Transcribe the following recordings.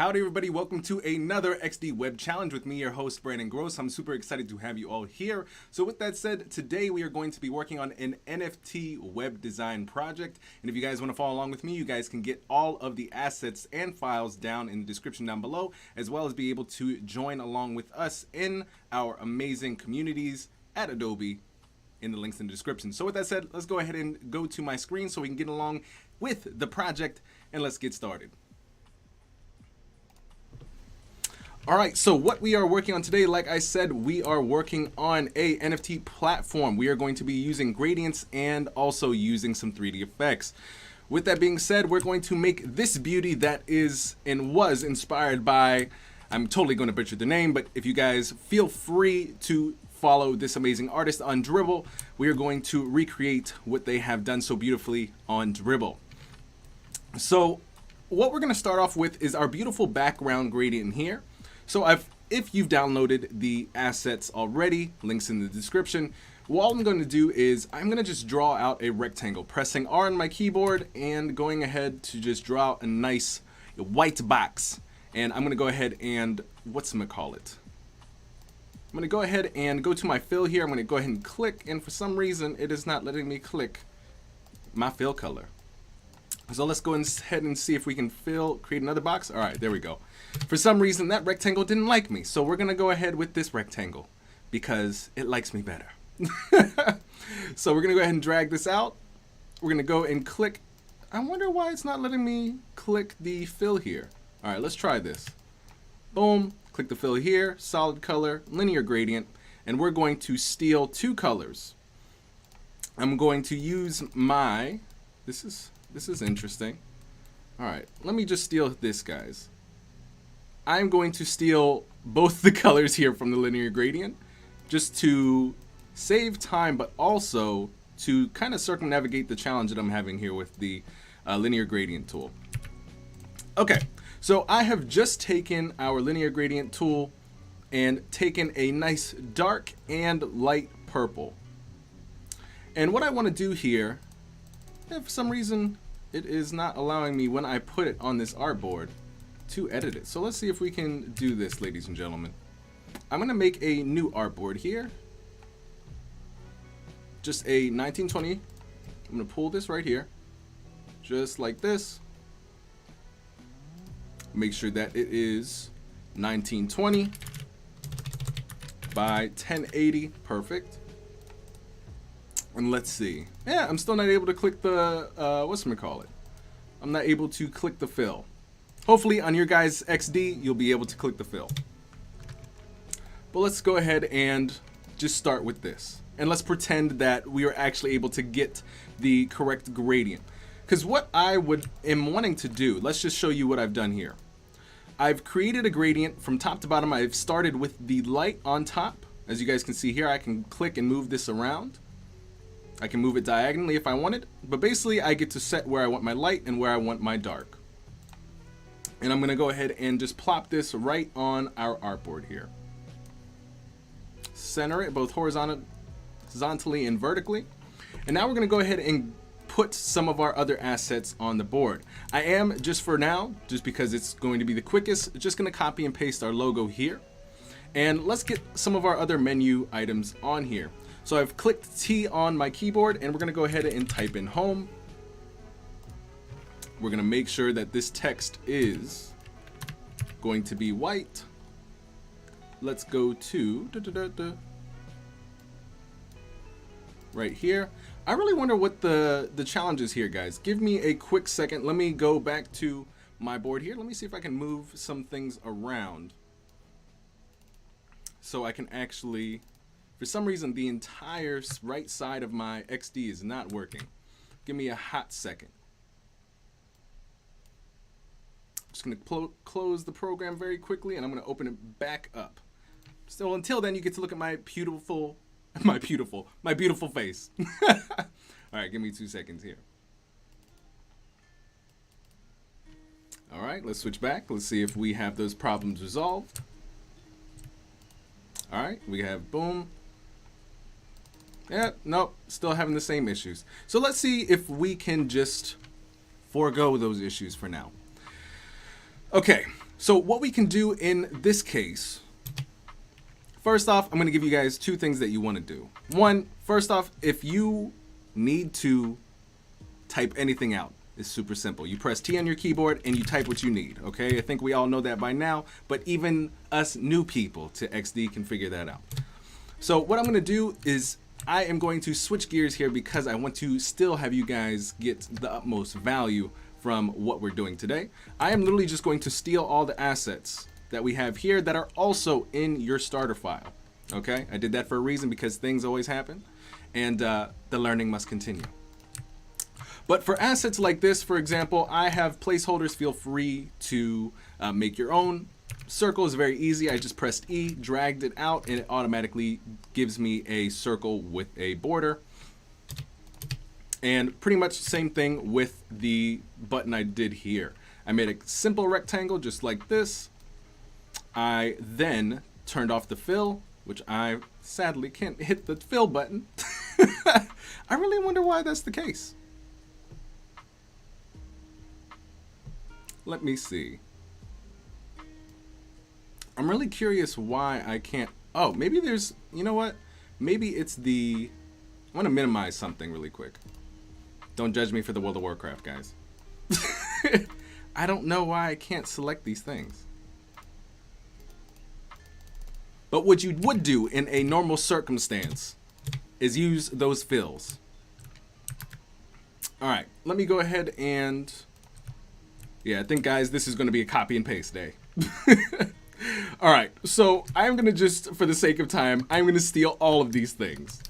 Howdy everybody, welcome to another XD Web Challenge with me, your host Brandon Groce. I'm super excited to have you all here. So with that said, today we are going to be working on an NFT web design project. And if you guys want to follow along with me, you guys can get all of the assets and files down in the description down below, as well as be able to join along with us in our amazing communities at Adobe in the links in the description. So with that said, let's go ahead and go to my screen so we can get along with the project and let's get started. All right, so what we are working on today, like I said, we are working on a NFT platform. We are going to be using gradients and also using some 3D effects. With that being said, we're going to make this beauty that is and was inspired by, I'm totally going to butcher the name, but if you guys feel free to follow this amazing artist on Dribbble, we are going to recreate what they have done so beautifully on Dribbble. So what we're going to start off with is our beautiful background gradient here. So if you've downloaded the assets already, links in the description, what I'm going to do is I'm going to just draw out a rectangle, pressing R on my keyboard and going ahead to just draw out a nice white box. And I'm going to go ahead and, whatchamacallit? I'm going to go ahead and go to my fill here. I'm going to go ahead and click, and for some reason it is not letting me click my fill color. So let's go ahead and see if we can create another box. All right, there we go. For some reason, that rectangle didn't like me. So we're going to go ahead with this rectangle because it likes me better. So we're going to go ahead and drag this out. We're going to go and click. I wonder why it's not letting me click the fill here. All right, let's try this. Boom, click the fill here, solid color, linear gradient, and we're going to steal two colors. I'm going to use my, this is interesting. All right, let me just steal this, guys. I'm going to steal both the colors here from the linear gradient just to save time, but also to kind of circumnavigate the challenge that I'm having here with the linear gradient tool. Okay, so I have just taken our linear gradient tool and taken a nice dark and light purple. And what I want to do here, for some reason, it is not allowing me when I put it on this artboard to edit it. So let's see if we can do this, ladies and gentlemen. I'm going to make a new artboard here. Just a 1920. I'm going to pull this right here. Just like this. Make sure that it is 1920 by 1080. Perfect. And let's see. Yeah, I'm still not able to click the, whatchamacallit? I'm not able to click the fill. Hopefully on your guys' XD, you'll be able to click the fill. But let's go ahead and just start with this. And let's pretend that we are actually able to get the correct gradient. Because what I am wanting to do, let's just show you what I've done here. I've created a gradient from top to bottom. I've started with the light on top. As you guys can see here, I can click and move this around. I can move it diagonally if I wanted, but basically I get to set where I want my light and where I want my dark. And I'm going to go ahead and just plop this right on our artboard here. Center it both horizontally and vertically. And now we're going to go ahead and put some of our other assets on the board. I am, just for now, just because it's going to be the quickest, just going to copy and paste our logo here. And let's get some of our other menu items on here. So I've clicked T on my keyboard and we're going to go ahead and type in home. We're going to make sure that this text is going to be white. Let's go to right here. I really wonder what the challenge is here, guys. Give me a quick second. Let me go back to my board here. Let me see if I can move some things around so I can actually, for some reason, the entire right side of my XD is not working. Give me a hot second. I'm just going to close the program very quickly, and I'm going to open it back up. So until then, you get to look at my beautiful face. All right, give me 2 seconds here. All right, let's switch back. Let's see if we have those problems resolved. All right, we have boom. Yeah, nope, still having the same issues. So let's see if we can just forego those issues for now. Okay, So what we can do in this case, first off, I'm going to give you guys two things that you want to do. One, first off, if you need to type anything out, it's super simple. You press T on your keyboard and you type what you need, okay? I think we all know that by now, but even us new people to XD can figure that out. So what I'm going to do is I am going to switch gears here because I want to still have you guys get the utmost value from what we're doing today. I am literally just going to steal all the assets that we have here that are also in your starter file, okay? I did that for a reason because things always happen and the learning must continue. But for assets like this, for example, I have placeholders. Feel free to make your own. Circle is very easy. I just pressed E, dragged it out, and it automatically gives me a circle with a border. And pretty much the same thing with the button I did here. I made a simple rectangle just like this. I then turned off the fill, which I sadly can't hit the fill button. I really wonder why that's the case. Let me see. I'm really curious why I can't. Oh, maybe there's, you know what? Maybe it's the, I want to minimize something really quick. Don't judge me for the World of Warcraft, guys. I don't know why I can't select these things. But what you would do in a normal circumstance is use those fills. All right, let me go ahead and, yeah, I think, guys, this is going to be a copy and paste day. All right, so I'm going to just, for the sake of time, I'm going to steal all of these things.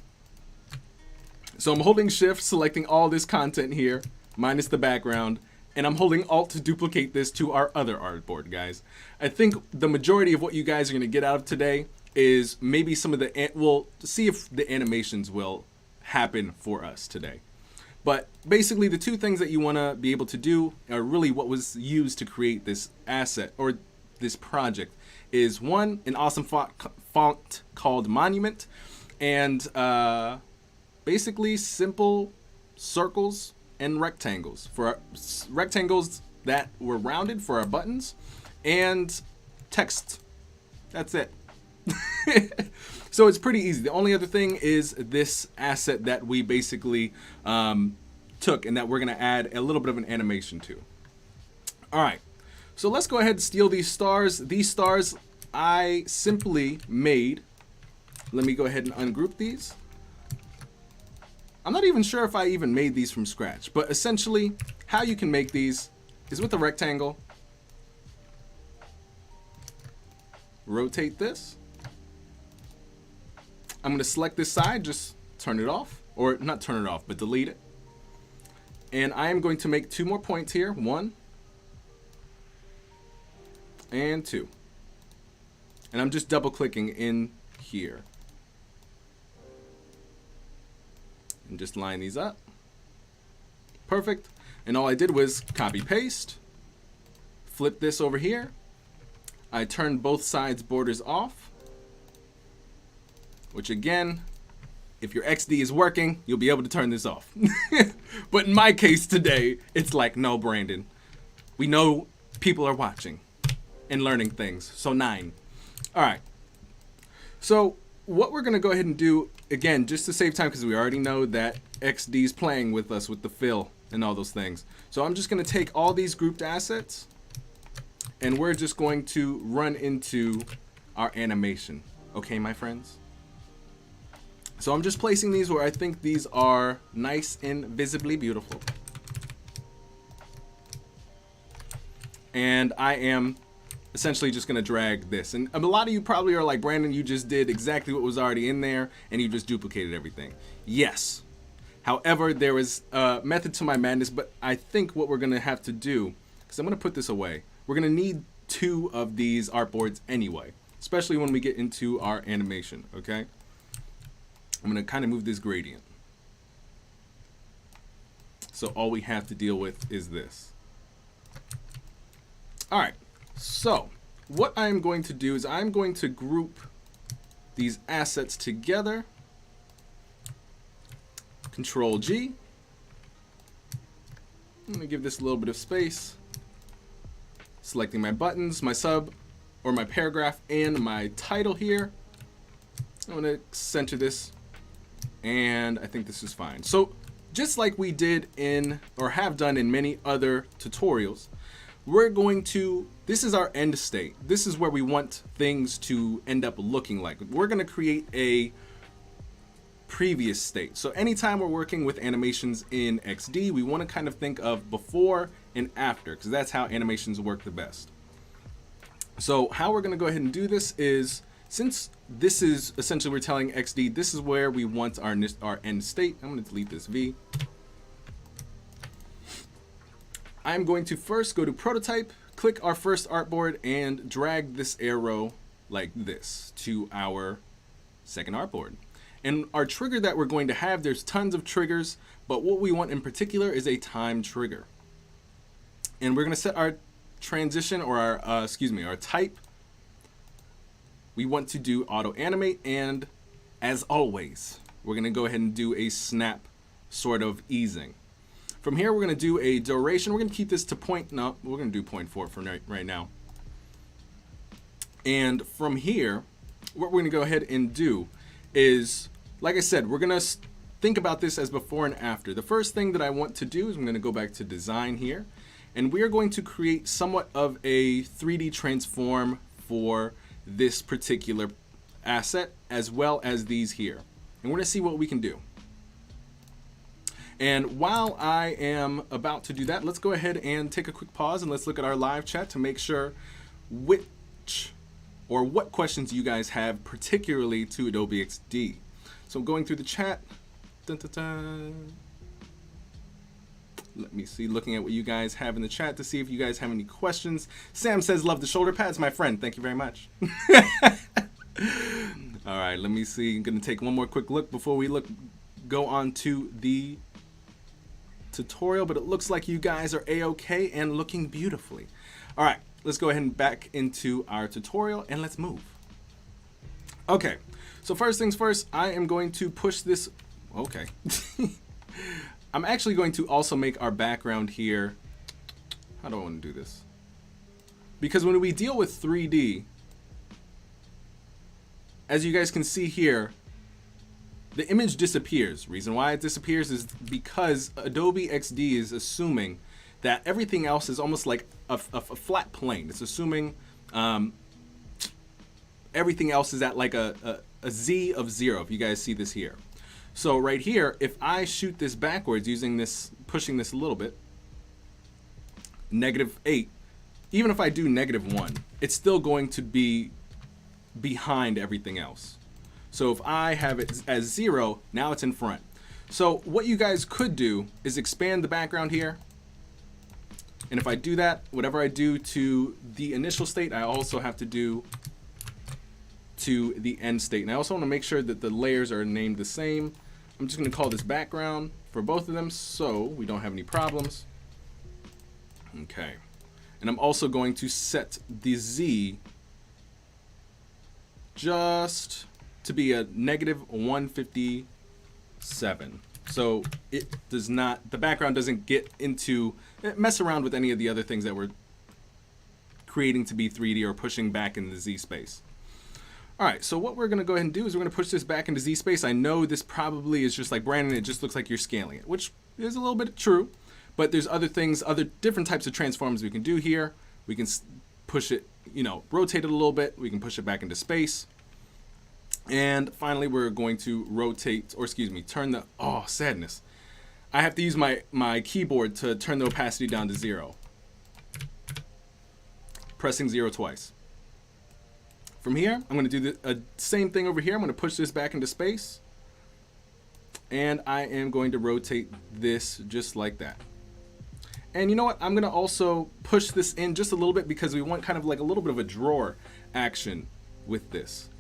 So I'm holding shift, selecting all this content here, minus the background, and I'm holding alt to duplicate this to our other artboard, guys. I think the majority of what you guys are going to get out of today is maybe some of the, we'll see if the animations will happen for us today. But basically the two things that you want to be able to do are really what was used to create this asset or this project is one, an awesome font called Monument, and basically simple circles and rectangles for our, rectangles that were rounded for our buttons, and text. That's it. So it's pretty easy. The only other thing is this asset that we basically took and that we're going to add a little bit of an animation to. All right. So let's go ahead and steal these stars. These stars I simply made. Let me go ahead and ungroup these. I'm not even sure if I even made these from scratch, but essentially how you can make these is with a rectangle. Rotate this. I'm going to select this side, just turn it off, or not turn it off, but delete it. And I am going to make two more points here, 1 and 2. And I'm just double clicking in here. And just line these up. Perfect. And all I did was copy paste, flip this over here. I turned both sides borders off, which again, if your XD is working, you'll be able to turn this off. But in my case today, it's like, no, Brandon, we know people are watching and learning things. So 9. All right. So what we're going to go ahead and do, again, just to save time, because we already know that XD's playing with us with the fill and all those things. So I'm just going to take all these grouped assets and we're just going to run into our animation. Okay, my friends? So I'm just placing these where I think these are nice and visibly beautiful. And I am essentially just going to drag this. And a lot of you probably are like, Brandon, you just did exactly what was already in there and you just duplicated everything. Yes. However, there is a method to my madness, but I think what we're going to have to do, because I'm going to put this away, we're going to need 2 of these artboards anyway, especially when we get into our animation, okay? I'm going to kind of move this gradient. So all we have to deal with is this. All right. So what I'm going to do is I'm going to group these assets together. Control G. I'm going to give this a little bit of space. selecting my buttons, my sub or my paragraph, and my title here. I'm going to center this, and I think this is fine. So just like we did in, or have done in many other tutorials, we're going to, this is our end state. This is where we want things to end up looking like. We're going to create a previous state. So anytime we're working with animations in XD, we want to kind of think of before and after, because that's how animations work the best. So how we're going to go ahead and do this is, since this is essentially we're telling XD this is where we want our end state. I'm going to delete this V. I'm going to first go to prototype, click our first artboard, and drag this arrow like this to our second artboard. And our trigger that we're going to have, there's tons of triggers, but what we want in particular is a time trigger. And we're going to set our transition, or our our type. We want to do auto animate, and as always, we're going to go ahead and do a snap sort of easing. From here, we're going to do a duration. We're going to keep this to we're going to do 0.4 for right now. And from here, what we're going to go ahead and do is, like I said, we're going to think about this as before and after. The first thing that I want to do is I'm going to go back to design here, and we are going to create somewhat of a 3D transform for this particular asset, as well as these here. And we're going to see what we can do. And while I am about to do that, let's go ahead and take a quick pause and let's look at our live chat to make sure what questions you guys have, particularly to Adobe XD. So I'm going through the chat. Dun, dun, dun. Let me see, looking at what you guys have in the chat to see if you guys have any questions. Sam says, love the shoulder pads, my friend. Thank you very much. All right, let me see. I'm going to take one more quick look before we go on to the tutorial, but it looks like you guys are A-okay and looking beautifully. All right, let's go ahead and back into our tutorial and let's move. Okay, so first things first, I am going to push this. Okay. I'm actually going to also make our background here. How do I want to do this? Because when we deal with 3D, as you guys can see here, the image disappears. Reason why it disappears is because Adobe XD is assuming that everything else is almost like a flat plane. It's assuming everything else is at like a Z of 0, if you guys see this here. So right here, if I shoot this backwards using this, pushing this a little bit, -8, even if I do -1, it's still going to be behind everything else. So if I have it as 0, now it's in front. So what you guys could do is expand the background here. And if I do that, whatever I do to the initial state, I also have to do to the end state. And I also want to make sure that the layers are named the same. I'm just going to call this background for both of them so we don't have any problems. Okay. And I'm also going to set the Z just to be a -157. So it does not, the background doesn't get into, mess around with any of the other things that we're creating to be 3D or pushing back in the Z space. All right, so what we're going to go ahead and do is we're going to push this back into Z space. I know this probably is just like, Brandon, it just looks like you're scaling it, which is a little bit true, but there's other things, other different types of transforms we can do here. We can push it, rotate it a little bit. We can push it back into space. And finally, we're going to rotate, or excuse me, turn the, oh, sadness. I have to use my keyboard to turn the opacity down to 0. Pressing 0 twice. From here, I'm going to do the same thing over here. I'm going to push this back into space. And I am going to rotate this just like that. And you know what? I'm going to also push this in just a little bit because we want kind of like a little bit of a drawer action with this.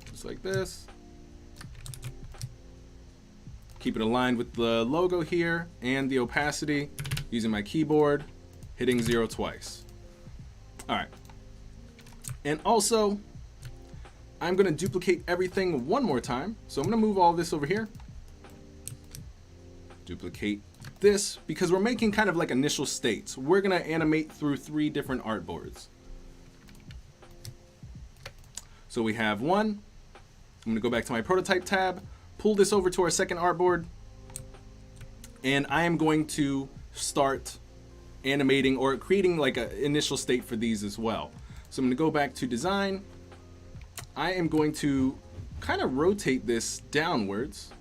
Just like this. Keep it aligned with the logo here and the opacity. Using my keyboard, hitting 0 twice. All right. And also, I'm going to duplicate everything one more time. So I'm going to move all this over here. Duplicate this because we're making kind of like initial states. We're gonna animate through 3 different artboards. So we have one. I'm gonna go back to my prototype tab, pull this over to our second artboard, and I am going to start animating or creating like an initial state for these as well. So I'm gonna go back to design. I am going to kind of rotate this downwards,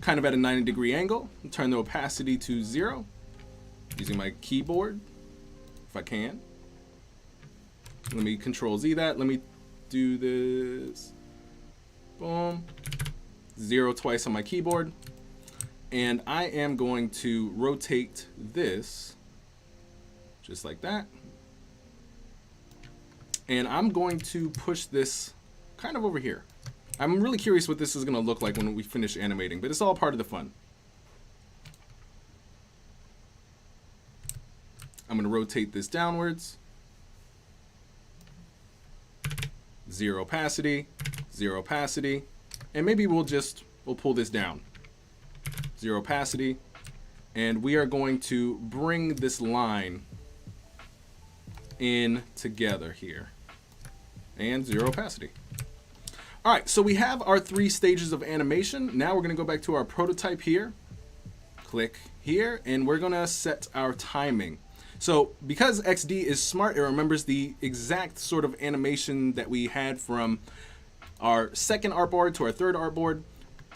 kind of at a 90-degree angle, and turn the opacity to 0 using my keyboard if I can. Let me Control Z that. Let me do this. Boom. 0 twice on my keyboard. And I am going to rotate this just like that. And I'm going to push this kind of over here. I'm really curious what this is going to look like when we finish animating, but it's all part of the fun. I'm going to rotate this downwards. 0 opacity, 0 opacity, and maybe we'll pull this down. 0 opacity, and we are going to bring this line in together here, and 0 opacity. All right, so we have our 3 stages of animation. Now we're gonna go back to our prototype here, click here, and we're gonna set our timing. So because XD is smart, it remembers the exact sort of animation that we had from our second artboard to our third artboard,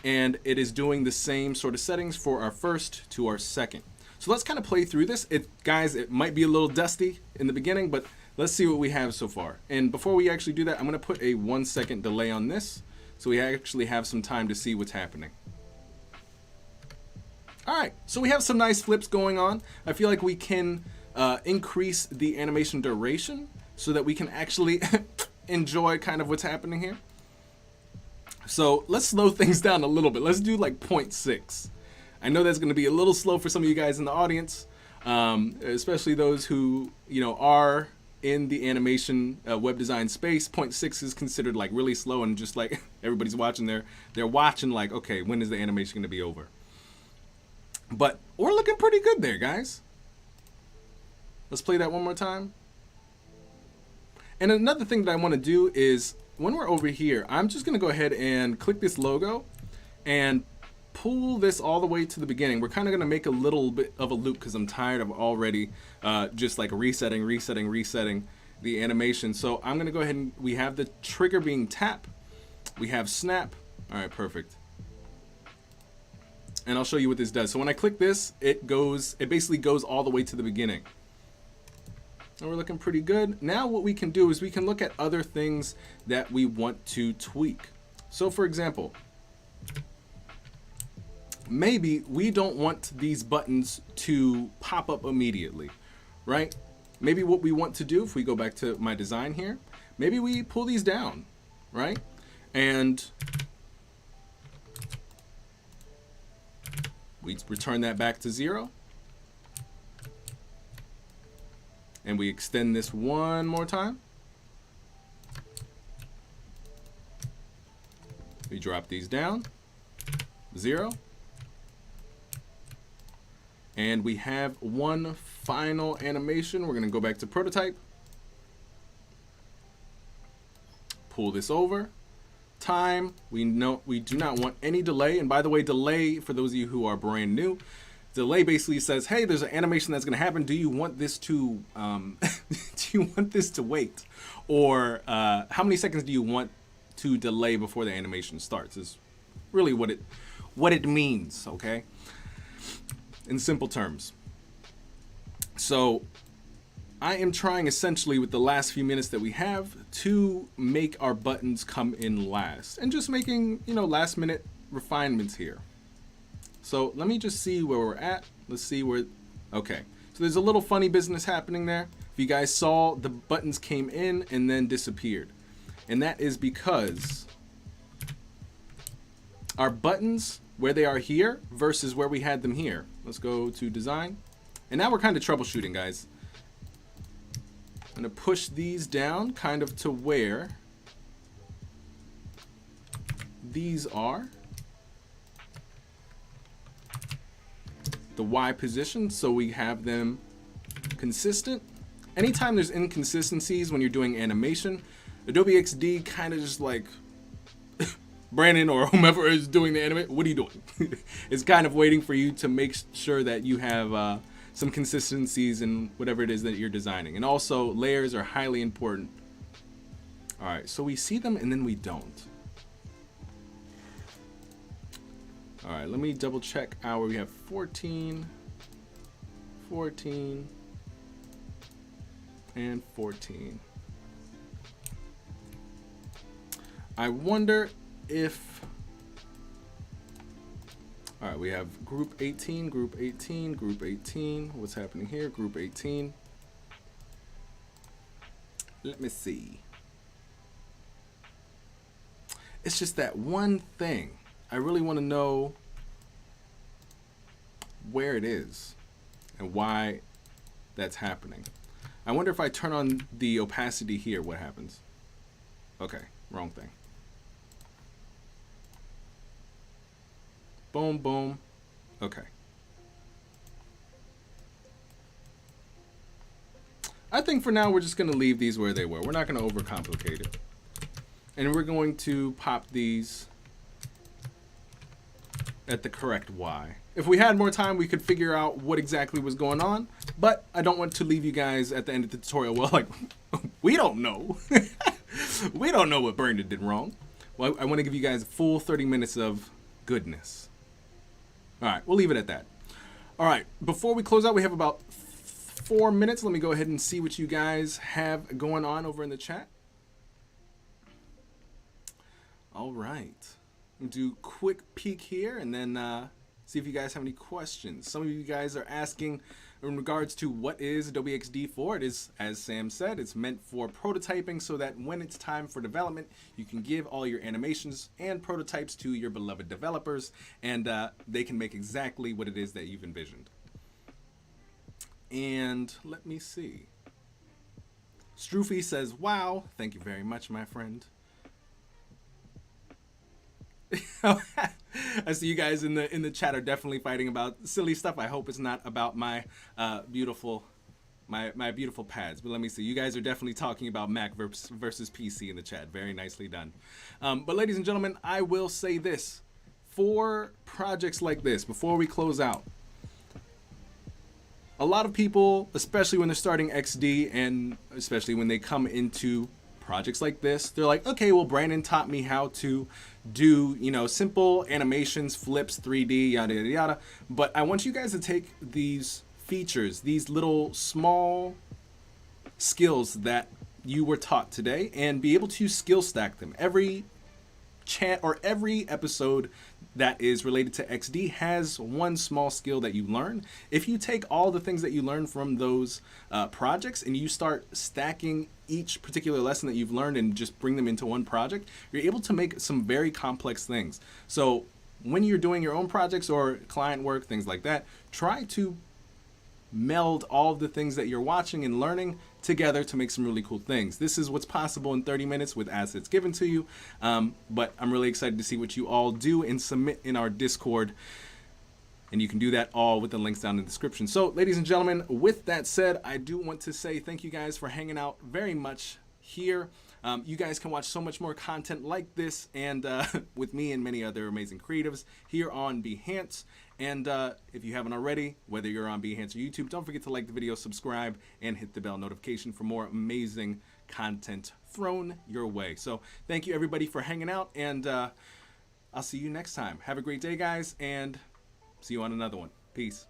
and it is doing the same sort of settings for our first to our second. So let's kind of play through this. Guys, it might be a little dusty in the beginning, but let's see what we have so far. And before we actually do that, I'm gonna put a 1-second delay on this so we actually have some time to see what's happening. All right, so we have some nice flips going on. I feel like we can increase the animation duration so that we can actually enjoy kind of what's happening here. So let's slow things down a little bit. Let's do like 0.6. I know that's gonna be a little slow for some of you guys in the audience, especially those who, you know, are in the animation web design space. 0.6 is considered like really slow, and just like everybody's watching they're watching like, okay, when is the animation gonna be over? But we're looking pretty good there, guys. Let's play that one more time. And another thing that I want to do is when we're over here, I'm just gonna go ahead and click this logo and pull this all the way to the beginning. We're kind of gonna make a little bit of a loop because I'm tired of already just like resetting the animation. So I'm gonna go ahead and we have the trigger being tap, we have snap. All right, perfect. And I'll show you what this does. So when I click this, it basically goes all the way to the beginning. And we're looking pretty good. Now what we can do is we can look at other things that we want to tweak. So for example, maybe we don't want these buttons to pop up immediately, right? Maybe what we want to do, if we go back to my design here, maybe we pull these down, right? And we return that back to 0. And we extend this one more time. We drop these down, 0. And we have one final animation. We're gonna go back to prototype. Pull this over. Time, we do not want any delay. And by the way, delay, for those of you who are brand new, delay basically says, hey, there's an animation that's gonna happen. Do you want this to, do you want this to wait? Or how many seconds do you want to delay before the animation starts is really what it means, okay? In simple terms. So I am trying essentially with the last few minutes that we have to make our buttons come in last and just making, you know, last minute refinements here. So let me just see where we're at. Let's see where, okay. So there's a little funny business happening there. If you guys saw, the buttons came in and then disappeared. And that is because our buttons, where they are here versus where we had them here. Let's go to design. And now we're kind of troubleshooting, guys. I'm gonna push these down kind of to where these are. the Y position so we have them consistent. Anytime there's inconsistencies when you're doing animation, Adobe XD kind of just like, Brandon or whomever is doing the animation, what are you doing? It's kind of waiting for you to make sure that you have some consistencies in whatever it is that you're designing. And also, layers are highly important. All right, so we see them and then we don't. All right, let me double check our, we have 14, 14, and 14. I wonder if, all right, we have group 18, group 18, group 18. What's happening here? Group 18. Let me see. It's just that one thing. I really want to know where it is and why that's happening. I wonder if I turn on the opacity here, what happens? Okay, wrong thing. Boom, boom. Okay. I think for now we're just going to leave these where they were. We're not going to overcomplicate it. And we're going to pop these at the correct Y. If we had more time, we could figure out what exactly was going on, but I don't want to leave you guys at the end of the tutorial, well, like, we don't know. We don't know what Brandon did wrong. Well, I want to give you guys a full 30 minutes of goodness. All right, we'll leave it at that. All right, before we close out, we have about 4 minutes. Let me go ahead and see what you guys have going on over in the chat. All right. We'll do a quick peek here and then see if you guys have any questions. Some of you guys are asking in regards to what is Adobe XD for. It is, as Sam said, it's meant for prototyping so that when it's time for development, you can give all your animations and prototypes to your beloved developers and they can make exactly what it is that you've envisioned. And let me see. Stroofy says, wow, thank you very much, my friend. I see you guys in the chat are definitely fighting about silly stuff. I hope it's not about my beautiful pads. But let me see. You guys are definitely talking about Mac versus PC in the chat. Very nicely done. But ladies and gentlemen, I will say this. For projects like this, before we close out, a lot of people, especially when they're starting XD and especially when they come into projects like this, they're like, okay, well, Brandon taught me how to do, you know, simple animations, flips, 3D, yada, yada, yada. But I want you guys to take these features, these little small skills that you were taught today and be able to skill stack them. Every chat or every episode that is related to XD has one small skill that you learn. If you take all the things that you learn from those projects and you start stacking each particular lesson that you've learned and just bring them into one project, you're able to make some very complex things. So when you're doing your own projects or client work, things like that, try to meld all of the things that you're watching and learning together to make some really cool things. This is what's possible in 30 minutes with assets given to you. But I'm really excited to see what you all do and submit in our Discord. And you can do that all with the links down in the description. So, ladies and gentlemen, with that said, I do want to say thank you guys for hanging out very much here. You guys can watch so much more content like this and with me and many other amazing creatives here on Behance. And if you haven't already, whether you're on Behance or YouTube, don't forget to like the video, subscribe, and hit the bell notification for more amazing content thrown your way. So thank you, everybody, for hanging out, and I'll see you next time. Have a great day, guys, and see you on another one. Peace.